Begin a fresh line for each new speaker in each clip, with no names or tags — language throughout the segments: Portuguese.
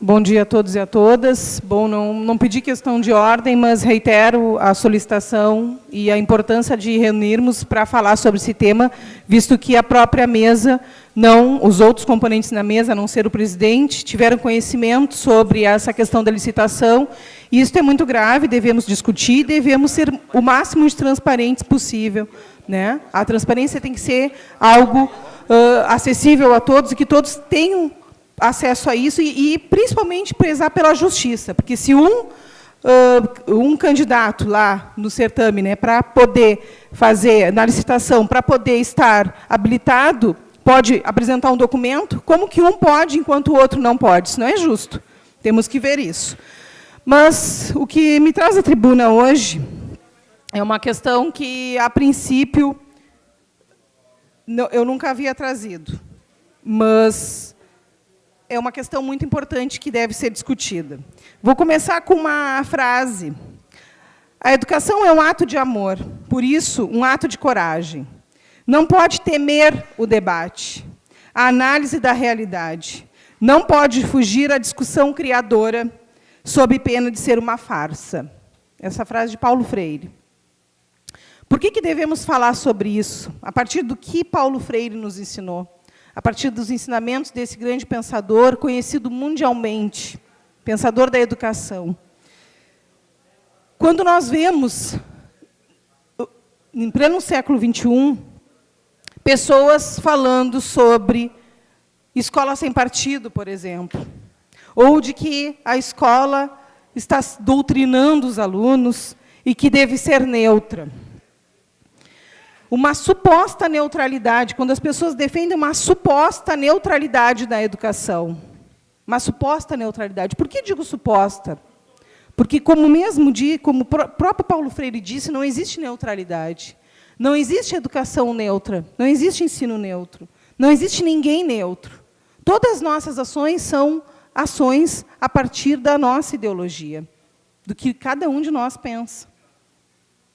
Bom dia a todos e a todas. Bom, não pedi questão de ordem, mas reitero a solicitação e a importância de reunirmos para falar sobre esse tema, visto que a própria mesa, os outros componentes na mesa, a não ser o presidente, tiveram conhecimento sobre essa questão da licitação, e isso é muito grave, devemos discutir, devemos ser o máximo de transparentes possível, né? A transparência tem que ser algo acessível a todos e que todos tenham acesso a isso e principalmente prezar pela justiça, porque se um candidato lá no certame, né, para poder fazer, na licitação, para poder estar habilitado, pode apresentar um documento, como que um pode enquanto o outro não pode? Isso não é justo. Temos que ver isso. Mas o que me traz à tribuna hoje é uma questão que, a princípio, eu nunca havia trazido, mas é uma questão muito importante que deve ser discutida. Vou começar com uma frase. A educação é um ato de amor, por isso, um ato de coragem. Não pode temer o debate, a análise da realidade. Não pode fugir à discussão criadora, sob pena de ser uma farsa. Essa frase de Paulo Freire. Por que devemos falar sobre isso? A partir do que Paulo Freire nos ensinou? A partir dos ensinamentos desse grande pensador, conhecido mundialmente, pensador da educação. Quando nós vemos, em pleno século XXI, pessoas falando sobre escola sem partido, por exemplo, ou de que a escola está doutrinando os alunos e que deve ser neutra. Uma suposta neutralidade, quando as pessoas defendem uma suposta neutralidade da educação. Uma suposta neutralidade. Por que digo suposta? Porque, como o próprio Paulo Freire disse, não existe neutralidade. Não existe educação neutra, não existe ensino neutro, não existe ninguém neutro. Todas as nossas ações são ações a partir da nossa ideologia, do que cada um de nós pensa.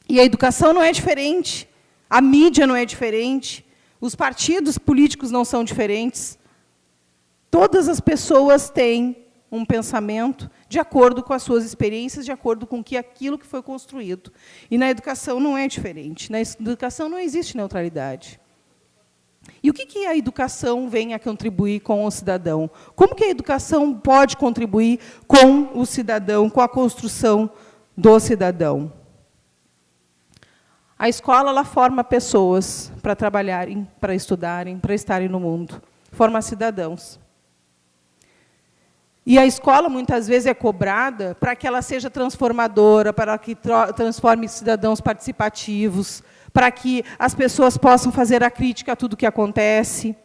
E a educação não é diferente. A mídia não é diferente, os partidos políticos não são diferentes. Todas as pessoas têm um pensamento de acordo com as suas experiências, de acordo com aquilo que foi construído. E na educação não é diferente. Na educação não existe neutralidade. E o que a educação vem a contribuir com o cidadão? Como que a educação pode contribuir com o cidadão, com a construção do cidadão? A escola ela forma pessoas para trabalharem, para estudarem, para estarem no mundo. Forma cidadãos. E a escola, muitas vezes, é cobrada para que ela seja transformadora, para que transforme cidadãos participativos, para que as pessoas possam fazer a crítica a tudo o que acontece.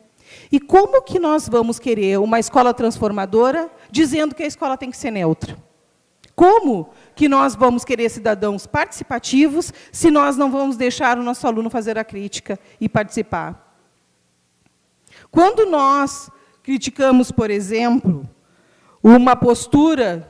E como que nós vamos querer uma escola transformadora dizendo que a escola tem que ser neutra? Como que nós vamos querer cidadãos participativos se nós não vamos deixar o nosso aluno fazer a crítica e participar? Quando nós criticamos, por exemplo, uma postura,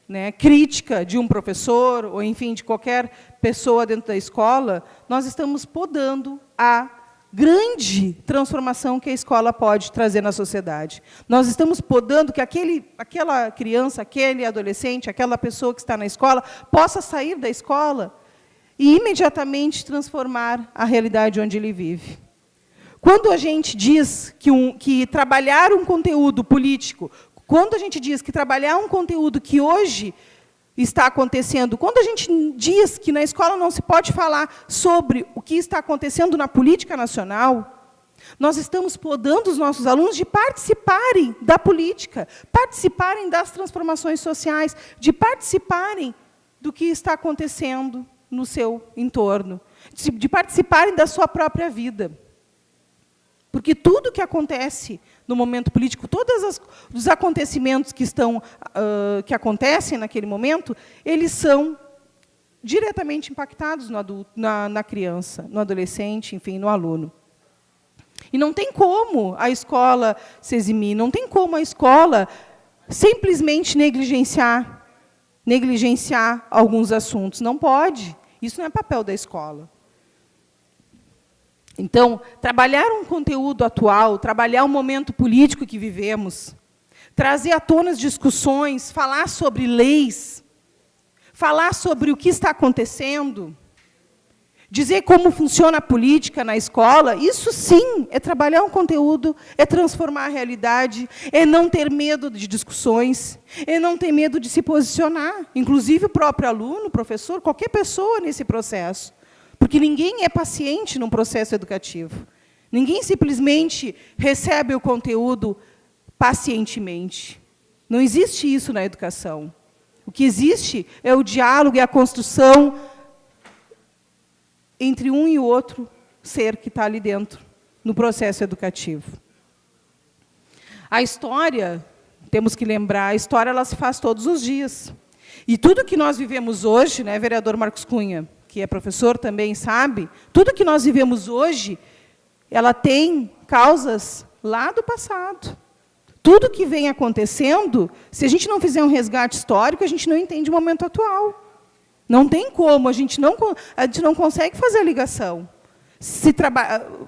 né, crítica de um professor, ou, enfim, de qualquer pessoa dentro da escola, nós estamos podando a grande transformação que a escola pode trazer na sociedade. Nós estamos podando que aquela criança, aquele adolescente, aquela pessoa que está na escola, possa sair da escola e imediatamente transformar a realidade onde ele vive. Quando a gente diz que trabalhar um conteúdo político, quando a gente diz que trabalhar um conteúdo que hoje está acontecendo, quando a gente diz que na escola não se pode falar sobre o que está acontecendo na política nacional, nós estamos podando os nossos alunos de participarem da política, participarem das transformações sociais, de participarem do que está acontecendo no seu entorno, de participarem da sua própria vida. Porque tudo que acontece no momento político, todos os acontecimentos que acontecem naquele momento, eles são diretamente impactados no adulto, na criança, no adolescente, enfim, no aluno. E não tem como a escola se eximir, não tem como a escola simplesmente negligenciar alguns assuntos. Não pode. Isso não é papel da escola. Então, trabalhar um conteúdo atual, trabalhar o momento político que vivemos, trazer à tona as discussões, falar sobre leis, falar sobre o que está acontecendo, dizer como funciona a política na escola, isso sim é trabalhar um conteúdo, é transformar a realidade, é não ter medo de discussões, é não ter medo de se posicionar, inclusive o próprio aluno, o professor, qualquer pessoa nesse processo. Porque ninguém é paciente num processo educativo. Ninguém simplesmente recebe o conteúdo pacientemente. Não existe isso na educação. O que existe é o diálogo e a construção entre um e o outro ser que está ali dentro, no processo educativo. A história, temos que lembrar, a história ela se faz todos os dias. E tudo que nós vivemos hoje, né, vereador Marcos Cunha, que é professor também sabe, tudo que nós vivemos hoje, ela tem causas lá do passado. Tudo que vem acontecendo, se a gente não fizer um resgate histórico, a gente não entende o momento atual. Não tem como, a gente não consegue fazer a ligação.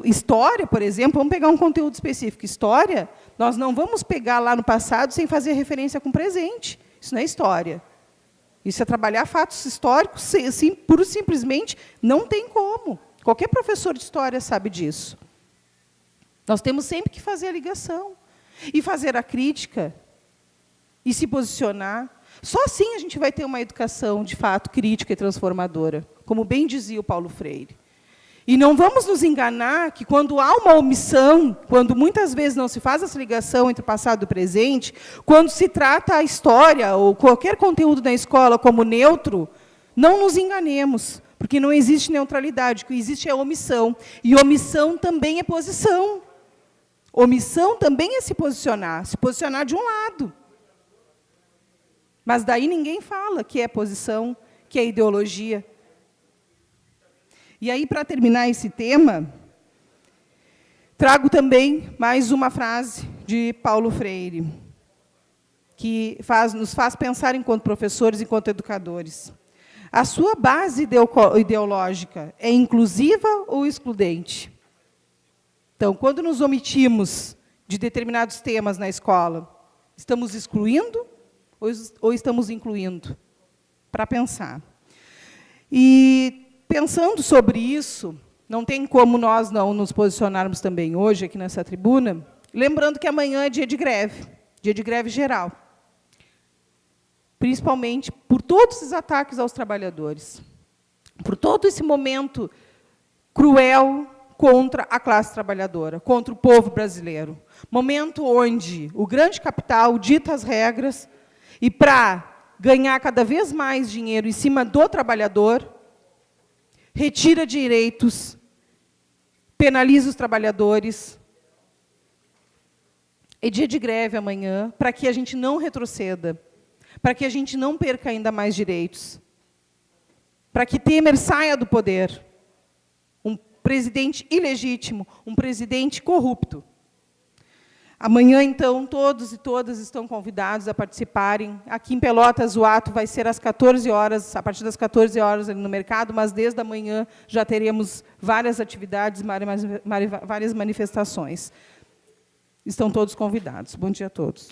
História, por exemplo, vamos pegar um conteúdo específico. História, nós não vamos pegar lá no passado sem fazer referência com o presente. Isso não é história. Isso é trabalhar fatos históricos, assim, puro e simplesmente, não tem como. Qualquer professor de história sabe disso. Nós temos sempre que fazer a ligação, e fazer a crítica, e se posicionar. Só assim a gente vai ter uma educação, de fato, crítica e transformadora, como bem dizia o Paulo Freire. E não vamos nos enganar que, quando há uma omissão, quando muitas vezes não se faz essa ligação entre o passado e o presente, quando se trata a história ou qualquer conteúdo da escola como neutro, não nos enganemos, porque não existe neutralidade, o que existe é omissão. E omissão também é posição. Omissão também é se posicionar de um lado. Mas daí ninguém fala que é posição, que é ideologia. E aí, para terminar esse tema, trago também mais uma frase de Paulo Freire, que nos faz pensar enquanto professores, enquanto educadores. A sua base ideológica é inclusiva ou excludente? Então, quando nos omitimos de determinados temas na escola, estamos excluindo ou estamos incluindo? Para pensar. E, pensando sobre isso, não tem como nós não nos posicionarmos também hoje, aqui nessa tribuna, lembrando que amanhã é dia de greve geral. Principalmente por todos esses ataques aos trabalhadores, por todo esse momento cruel contra a classe trabalhadora, contra o povo brasileiro. Momento onde o grande capital dita as regras e, para ganhar cada vez mais dinheiro em cima do trabalhador, retira direitos, penaliza os trabalhadores. É dia de greve amanhã, para que a gente não retroceda, para que a gente não perca ainda mais direitos, para que Temer saia do poder, um presidente ilegítimo, um presidente corrupto. Amanhã, então, todos e todas estão convidados a participarem. Aqui em Pelotas, o ato vai ser às 14 horas, a partir das 14 horas ali no mercado, mas desde a manhã já teremos várias atividades, várias manifestações. Estão todos convidados. Bom dia a todos.